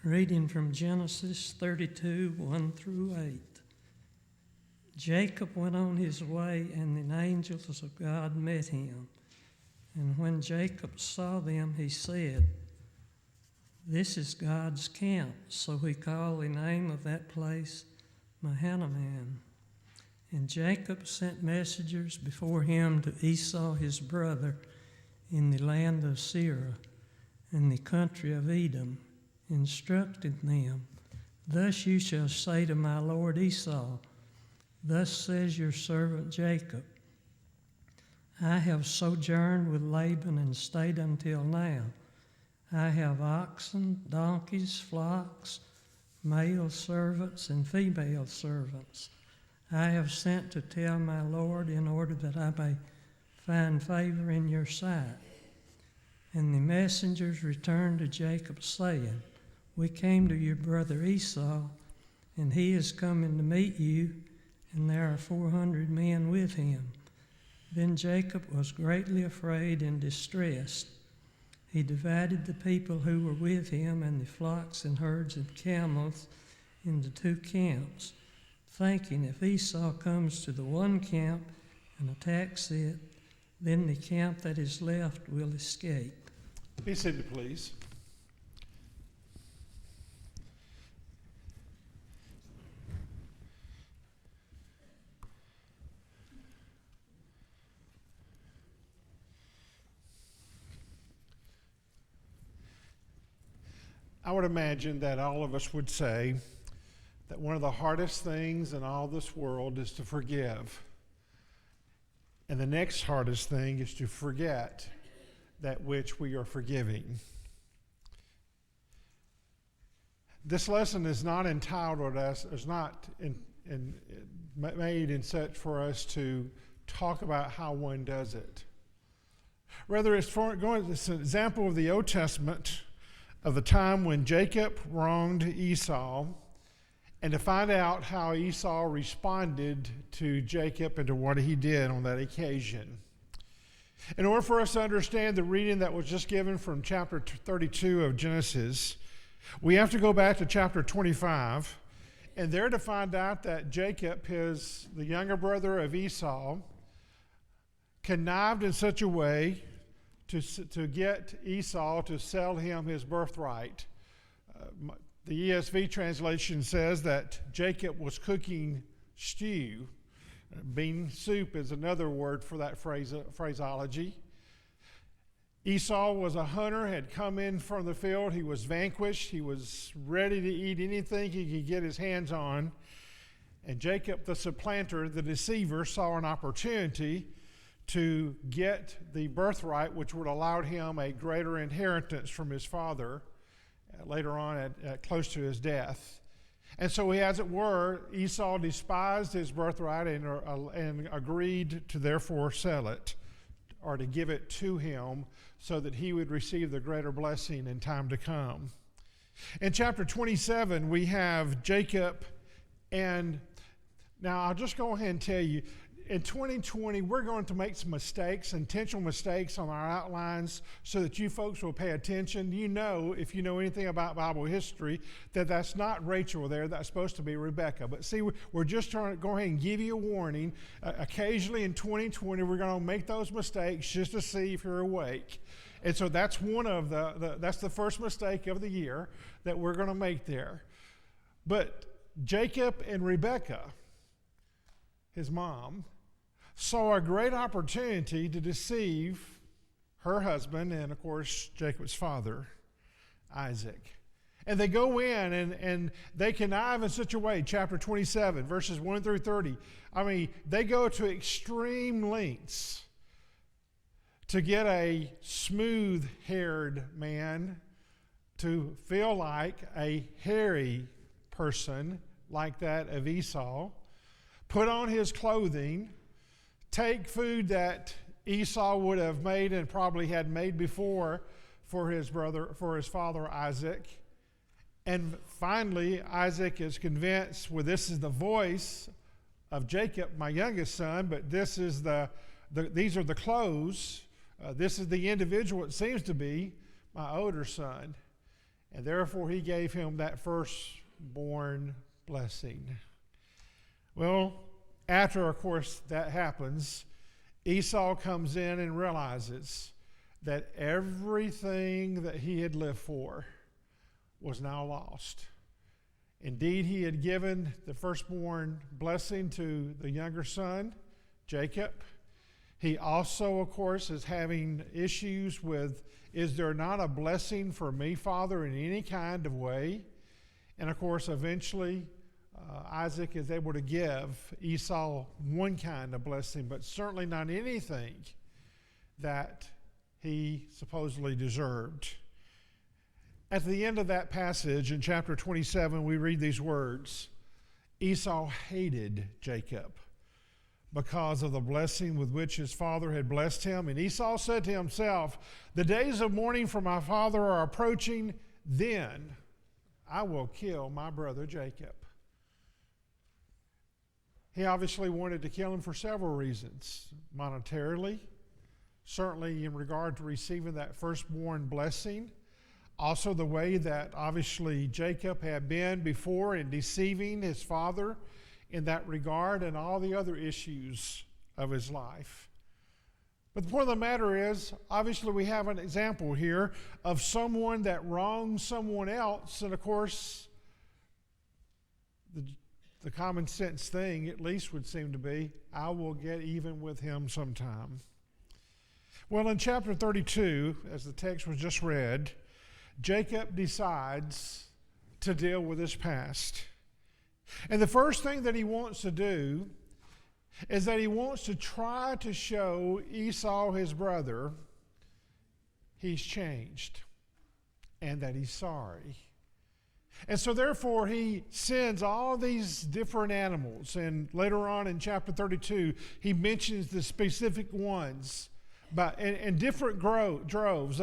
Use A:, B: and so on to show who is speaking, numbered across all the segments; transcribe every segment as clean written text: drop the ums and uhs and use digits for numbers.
A: Reading from Genesis 32, 1 through 8. Jacob went on his way, and the angels of God met him. And when Jacob saw them, he said, "This is God's camp." So he called the name of that place Mahanaim. And Jacob sent messengers before him to Esau his brother in the land of Seir, in the country of Edom, instructing them, "Thus you shall say to my lord Esau, Thus says your servant Jacob, I have sojourned with Laban and stayed until now. I have oxen, donkeys, flocks, male servants and female servants. I have sent to tell my lord in order that I may find favor in your sight." And the messengers returned to Jacob, saying, "We came to your brother Esau, and he is coming to meet you, and there are 400 men with him." Then Jacob was greatly afraid and distressed. He divided the people who were with him and the flocks and herds and camels into two camps, thinking, if Esau comes to the one camp and attacks it, then the camp that is left will escape.
B: Be seated, please. I would imagine that all of us would say that one of the hardest things in all this world is to forgive. And the next hardest thing is to forget that which we are forgiving. This lesson is not entitled as, is not made in such for us to talk about how one does it. Rather, it's an example of the Old Testament of the time when Jacob wronged Esau, and to find out how Esau responded to Jacob and to what he did on that occasion. In order for us to understand the reading that was just given from chapter 32 of Genesis, we have to go back to chapter 25, and there to find out that Jacob, the younger brother of Esau, connived in such a way to get Esau to sell him his birthright. The ESV translation says that Jacob was cooking stew. Bean soup is another word for that phraseology. Esau was a hunter, had come in from the field. He was vanquished. He was ready to eat anything he could get his hands on. And Jacob, the supplanter, the deceiver, saw an opportunity to get the birthright, which would allow him a greater inheritance from his father later on close to his death. And so he, as it were, Esau despised his birthright and agreed to therefore sell it, or to give it to him so that he would receive the greater blessing in time to come. In chapter 27, we have Jacob, and now I'll just go ahead and tell you, in 2020, we're going to make some mistakes, intentional mistakes on our outlines so that you folks will pay attention. You know, if you know anything about Bible history, that that's not Rachel there, that's supposed to be Rebecca. But see, we're just trying to go ahead and give you a warning. Occasionally in 2020, we're going to make those mistakes just to see if you're awake. And so that's one of that's the first mistake of the year that we're going to make there. But Jacob and Rebecca, his mom, saw a great opportunity to deceive her husband and, of course, Jacob's father, Isaac. And they go in and they connive in such a way, chapter 27, verses 1 through 30. I mean, they go to extreme lengths to get a smooth-haired man to feel like a hairy person like that of Esau, put on his clothing, take food that Esau would have made and probably had made before for his father Isaac. And finally, Isaac is convinced, well, this is the voice of Jacob, my youngest son, but this is these are the clothes. This is the individual it seems to be, my older son. And therefore he gave him that firstborn blessing. Well, after, of course, that happens, Esau comes in and realizes that everything that he had lived for was now lost. Indeed, he had given the firstborn blessing to the younger son, Jacob. He also, of course, is having issues with, is there not a blessing for me, Father, in any kind of way? And of course, eventually, Isaac is able to give Esau one kind of blessing, but certainly not anything that he supposedly deserved. At the end of that passage in chapter 27, we read these words: Esau hated Jacob because of the blessing with which his father had blessed him. And Esau said to himself, the days of mourning for my father are approaching, then I will kill my brother Jacob. He obviously wanted to kill him for several reasons. Monetarily, certainly in regard to receiving that firstborn blessing. Also the way that obviously Jacob had been before in deceiving his father in that regard, and all the other issues of his life. But the point of the matter is, obviously we have an example here of someone that wronged someone else, and of course the common sense thing at least would seem to be, I will get even with him sometime. Well, in chapter 32, as the text was just read, Jacob decides to deal with his past. And the first thing that he wants to do is that he wants to try to show Esau, his brother, he's changed and that he's sorry. And so therefore he sends all these different animals, and later on in chapter 32 he mentions the specific ones. But in different droves,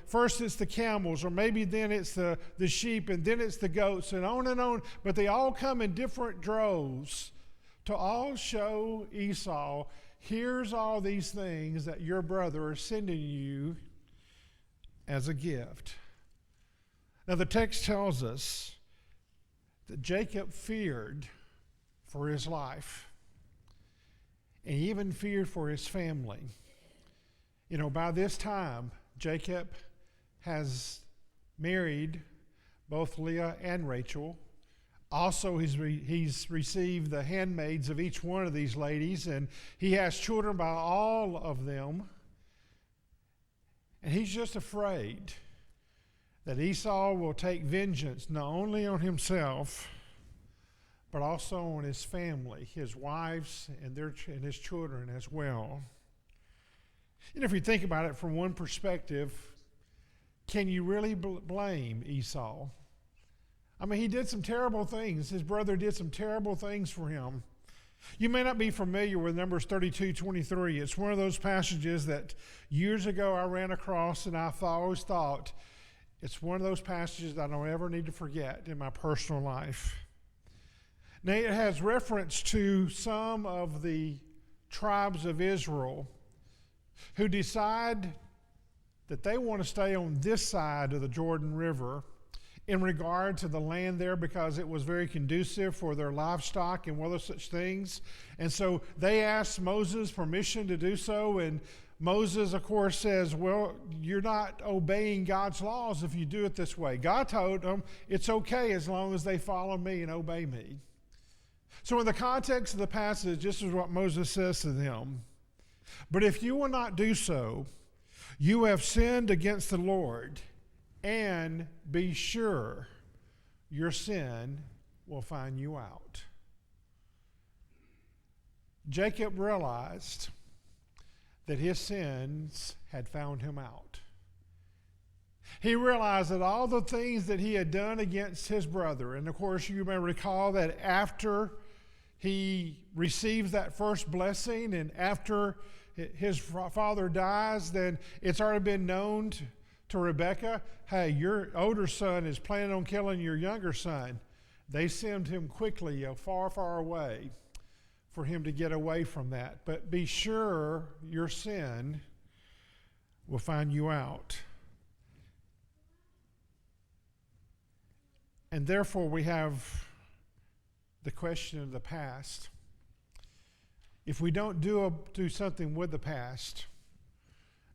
B: first it's the camels, or maybe then it's the sheep, and then it's the goats, and on. But they all come in different droves to all show Esau, here's all these things that your brother is sending you as a gift. Now the text tells us that Jacob feared for his life, and he even feared for his family. By this time, Jacob has married both Leah and Rachel. Also, he's received the handmaids of each one of these ladies, and he has children by all of them. And he's just afraid that Esau will take vengeance not only on himself, but also on his family, his wives, and his children as well. If you think about it from one perspective, can you really blame Esau? I mean, he did some terrible things. His brother did some terrible things for him. You may not be familiar with Numbers 32:23. It's one of those passages that years ago I ran across, and I always thought it's one of those passages that I don't ever need to forget in my personal life. Now, it has reference to some of the tribes of Israel who decide that they want to stay on this side of the Jordan River in regard to the land there, because it was very conducive for their livestock and other such things. And so they asked Moses permission to do so, and Moses, of course, says, well, you're not obeying God's laws if you do it this way. God told them it's okay as long as they follow me and obey me. So in the context of the passage, this is what Moses says to them. But if you will not do so, you have sinned against the Lord, and be sure your sin will find you out. Jacob realized that his sins had found him out. He realized that all the things that he had done against his brother, and of course you may recall that after he receives that first blessing, and after his father dies, then it's already been known to Rebekah, hey, your older son is planning on killing your younger son. They send him quickly far, far away for him to get away from that. But be sure your sin will find you out. And therefore, we have the question of the past. If we don't do something with the past,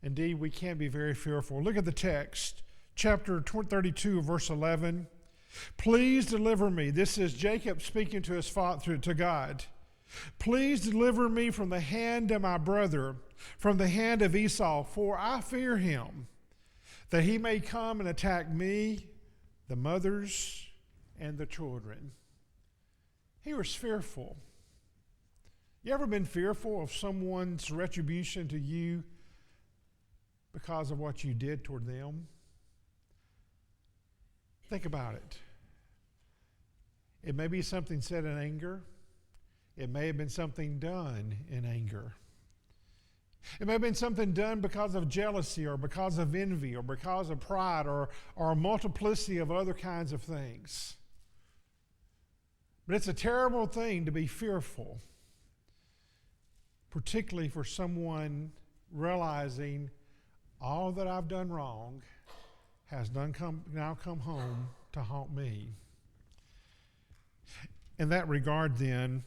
B: indeed, we can be very fearful. Look at the text, chapter 32, verse 11. Please deliver me. This is Jacob speaking to his father, to God. Please deliver me from the hand of my brother, from the hand of Esau, for I fear him, that he may come and attack me, the mothers, and the children. He was fearful. You ever been fearful of someone's retribution to you because of what you did toward them? Think about it. It may be something said in anger. It may have been something done in anger. It may have been something done because of jealousy or because of envy or because of pride or a multiplicity of other kinds of things. But it's a terrible thing to be fearful, particularly for someone realizing all that I've done wrong has now come home to haunt me. In that regard, then,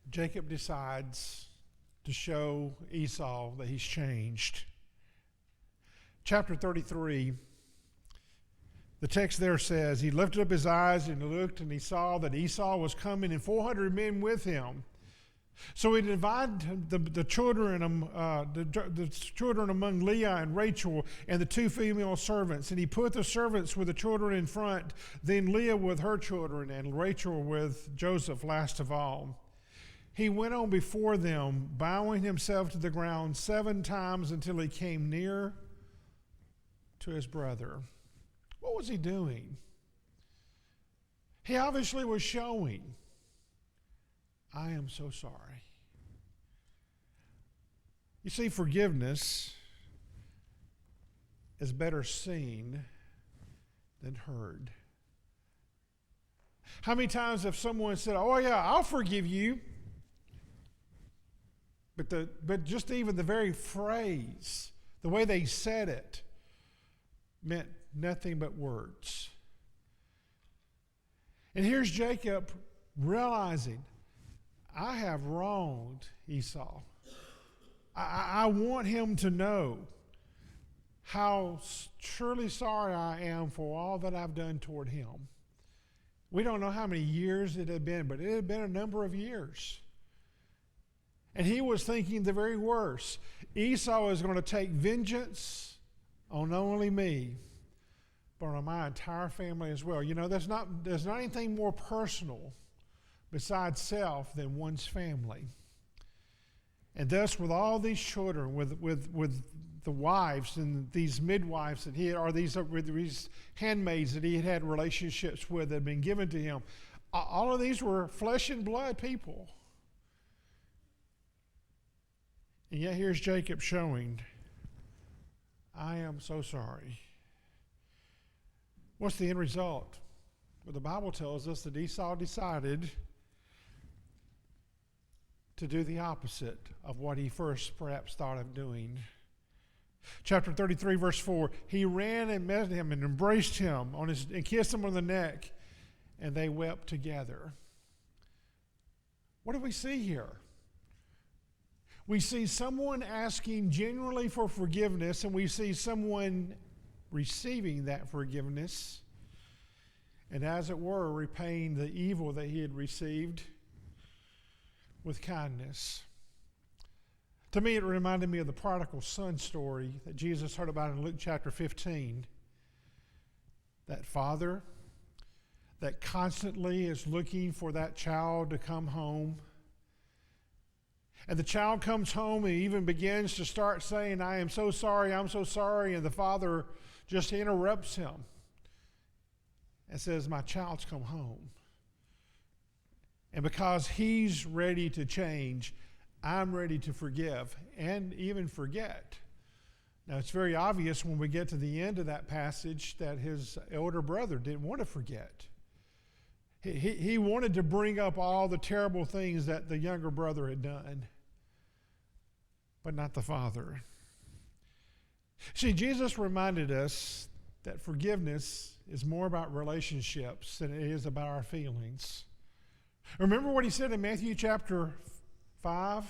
B: Jacob decides to show Esau that he's changed. Chapter 33, the text there says, he lifted up his eyes and looked, and he saw that Esau was coming and 400 men with him. So he divided the children among Leah and Rachel and the two female servants. And he put the servants with the children in front, then Leah with her children, and Rachel with Joseph last of all. He went on before them, bowing himself to the ground 7 times until he came near to his brother. What was he doing? He obviously was showing, I am so sorry. You see, forgiveness is better seen than heard. How many times have someone said, oh yeah, I'll forgive you? But just even the very phrase, the way they said it, meant nothing but words. And here's Jacob realizing, I have wronged Esau. I want him to know how truly sorry I am for all that I've done toward him. We don't know how many years it had been, but it had been a number of years. And he was thinking the very worst. Esau is going to take vengeance on not only me, but on my entire family as well. You know, there's not anything more personal besides self than one's family. And thus, with all these children, with the wives and these midwives that he had, or these handmaids that he had had relationships with that had been given to him, all of these were flesh and blood people. And yet here's Jacob showing, I am so sorry. What's the end result? Well, the Bible tells us that Esau decided to do the opposite of what he first perhaps thought of doing. Chapter 33, verse 4, he ran and met him and embraced him and kissed him on the neck, and they wept together. What do we see here? We see someone asking genuinely for forgiveness, and we see someone receiving that forgiveness, and as it were, repaying the evil that he had received with kindness. To me, it reminded me of the prodigal son story that Jesus heard about in Luke chapter 15. That father that constantly is looking for that child to come home. And the child comes home and even begins to start saying, I am so sorry, I'm so sorry. And the father just interrupts him and says, my child's come home. And because he's ready to change, I'm ready to forgive and even forget. Now, it's very obvious when we get to the end of that passage that his elder brother didn't want to forget. He wanted to bring up all the terrible things that the younger brother had done, but not the father. See, Jesus reminded us that forgiveness is more about relationships than it is about our feelings. Remember what he said in Matthew chapter 5?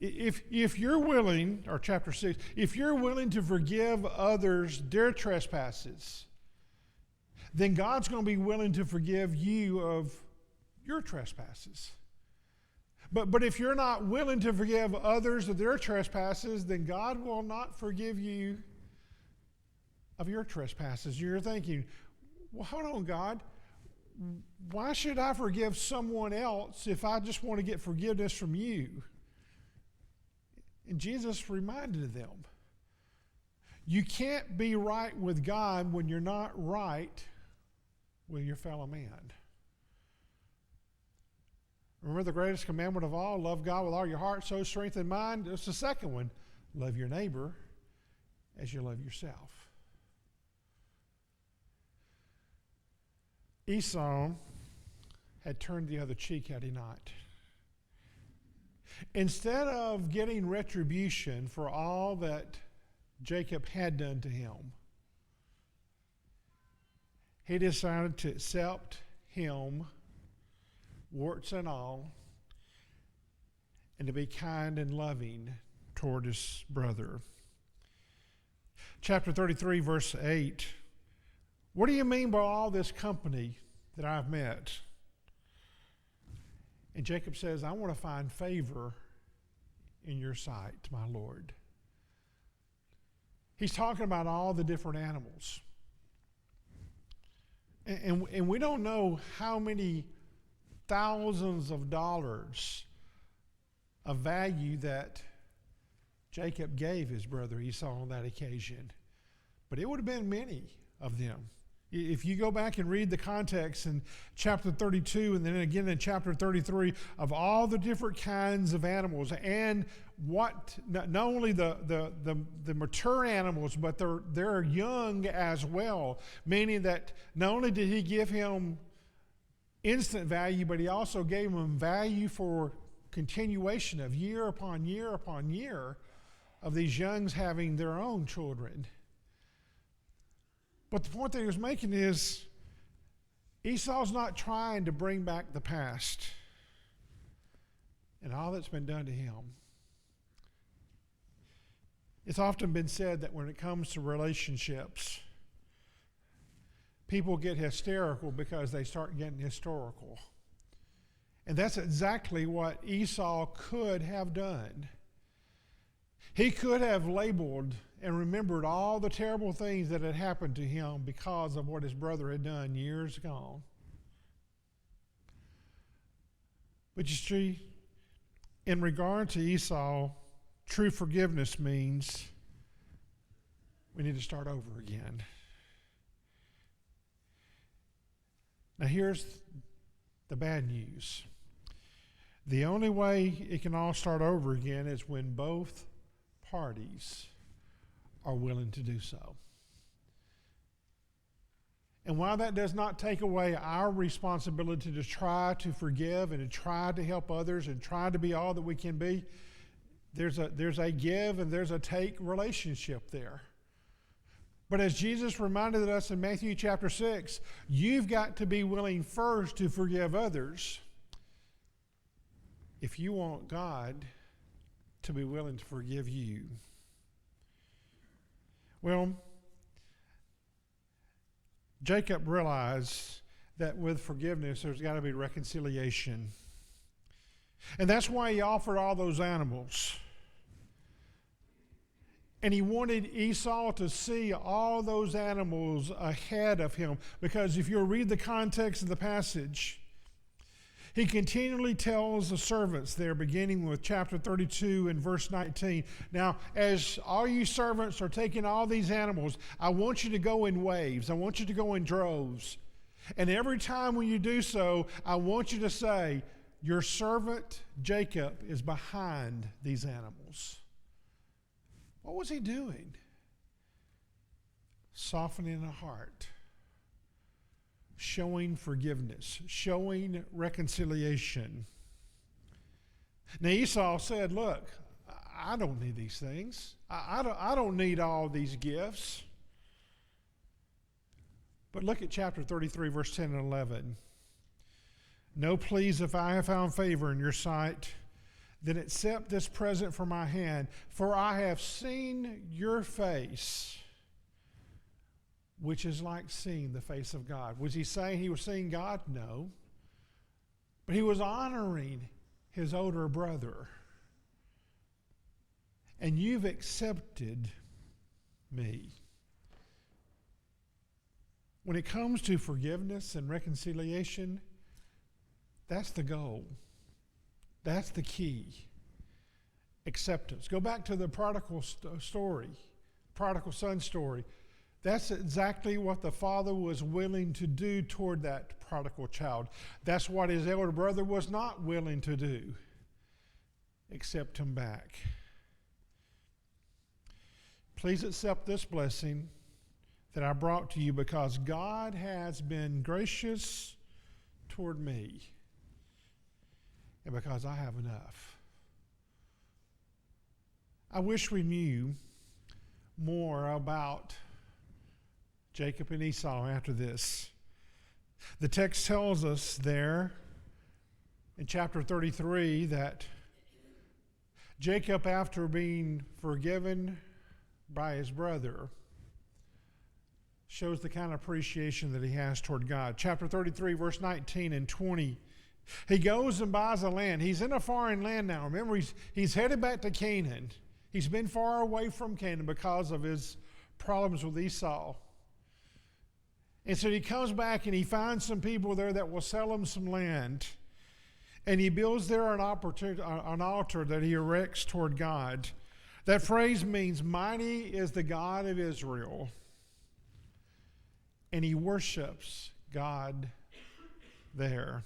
B: If you're willing, or chapter 6, if you're willing to forgive others their trespasses, then God's going to be willing to forgive you of your trespasses. But if you're not willing to forgive others of their trespasses, then God will not forgive you of your trespasses. You're thinking, well, hold on, God. Why should I forgive someone else if I just want to get forgiveness from you? And Jesus reminded them, you can't be right with God when you're not right with your fellow man. Remember the greatest commandment of all, love God with all your heart, soul, strength, and mind. It's the second one, love your neighbor as you love yourself. Esau had turned the other cheek, had he not? Instead of getting retribution for all that Jacob had done to him, he decided to accept him, warts and all, and to be kind and loving toward his brother. Chapter 33, verse 8. What do you mean by all this company that I've met? And Jacob says, I want to find favor in your sight, my Lord. He's talking about all the different animals. And we don't know how many thousands of dollars of value that Jacob gave his brother Esau on that occasion. But it would have been many of them. If you go back and read the context in chapter 32 and then again in chapter 33 of all the different kinds of animals and what, not only the mature animals, but they're young as well, meaning that not only did he give him instant value, but he also gave him value for continuation of year upon year upon year of these youngs having their own children. But the point that he was making is Esau's not trying to bring back the past and all that's been done to him. It's often been said that when it comes to relationships, people get hysterical because they start getting historical. And that's exactly what Esau could have done. He could have labeled and remembered all the terrible things that had happened to him because of what his brother had done years gone. But you see, in regard to Esau, true forgiveness means we need to start over again. Now here's the bad news. The only way it can all start over again is when both parties are willing to do so. And while that does not take away our responsibility to try to forgive and to try to help others and try to be all that we can be, there's a give and there's a take relationship there. But as Jesus reminded us in Matthew chapter 6, you've got to be willing first to forgive others if you want God to be willing to forgive you. Well, Jacob realized that with forgiveness, there's got to be reconciliation. And that's why he offered all those animals. And he wanted Esau to see all those animals ahead of him. Because if you'll read the context of the passage, he continually tells the servants there, beginning with chapter 32 and verse 19, now, as all you servants are taking all these animals, I want you to go in waves. I want you to go in droves. And every time when you do so, I want you to say, your servant Jacob is behind these animals. What was he doing? Softening the heart. Showing forgiveness, showing reconciliation. Now Esau said, look, I don't need these things. I don't need all these gifts. But look at chapter 33, verse 10 and 11. "No, please, if I have found favor in your sight, then accept this present from my hand, for I have seen your face, which is like seeing the face of God." Was he saying he was seeing God? No. But he was honoring his older brother. "And you've accepted me." When it comes to forgiveness and reconciliation, that's the goal. That's the key. Acceptance. Go back to the prodigal son story. That's exactly what the father was willing to do toward that prodigal child. That's what his elder brother was not willing to do. Accept him back. Please accept this blessing that I brought to you, because God has been gracious toward me, and because I have enough. I wish we knew more about Jacob and Esau after this. The text tells us there in chapter 33 that Jacob, after being forgiven by his brother, shows the kind of appreciation that he has toward God. Chapter 33, verse 19 and 20. He goes and buys a land. He's in a foreign land now. Remember, he's headed back to Canaan. He's been far away from Canaan because of his problems with Esau. And so he comes back and he finds some people there that will sell him some land. And he builds there an altar that he erects toward God. That phrase means, "Mighty is the God of Israel." And he worships God there.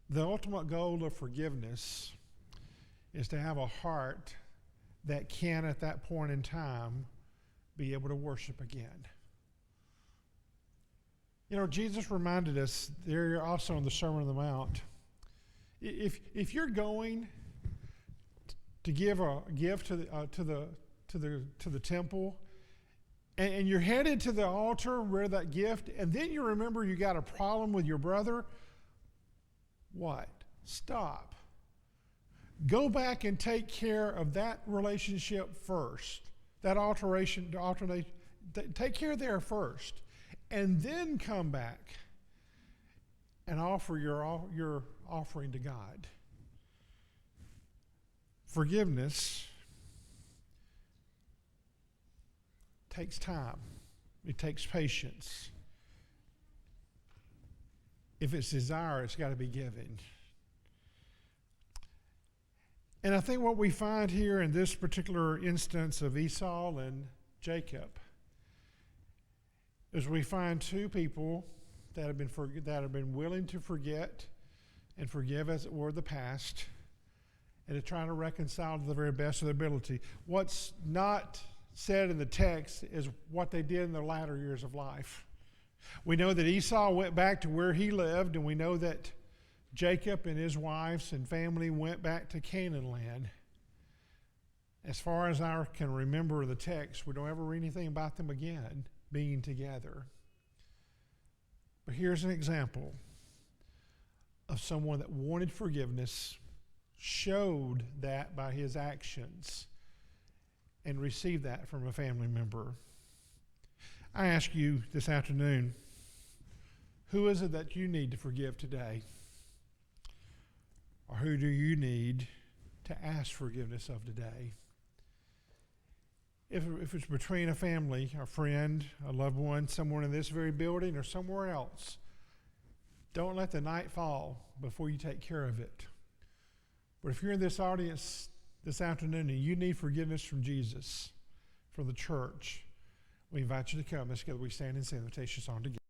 B: The ultimate goal of forgiveness is to have a heart that can, at that point in time, be able to worship again. You know, Jesus reminded us there also in the Sermon on the Mount, if you're going to give a gift to the temple, and you're headed to the altar where that gift, and then you remember you got a problem with your brother, what? Stop. Go back and take care of that relationship first. That alteration, take care there first. And then come back and offer your offering to God. Forgiveness takes time. It takes patience. If it's desire, it's got to be given. And I think what we find here in this particular instance of Esau and Jacob is we find two people that have been willing to forget and forgive, as it were, the past, and to try to reconcile to the very best of their ability. What's not said in the text is what they did in their latter years of life. We know that Esau went back to where he lived, and we know that Jacob and his wives and family went back to Canaan land. As far as I can remember the text, we don't ever read anything about them again being together. But here's an example of someone that wanted forgiveness, showed that by his actions, and received that from a family member. I ask you this afternoon, who is it that you need to forgive today? Or who do you need to ask forgiveness of today? If it's between a family, a friend, a loved one, someone in this very building or somewhere else, don't let the night fall before you take care of it. But if you're in this audience this afternoon and you need forgiveness from Jesus, from the church, we invite you to come. Let's together we stand and sing the invitation song together.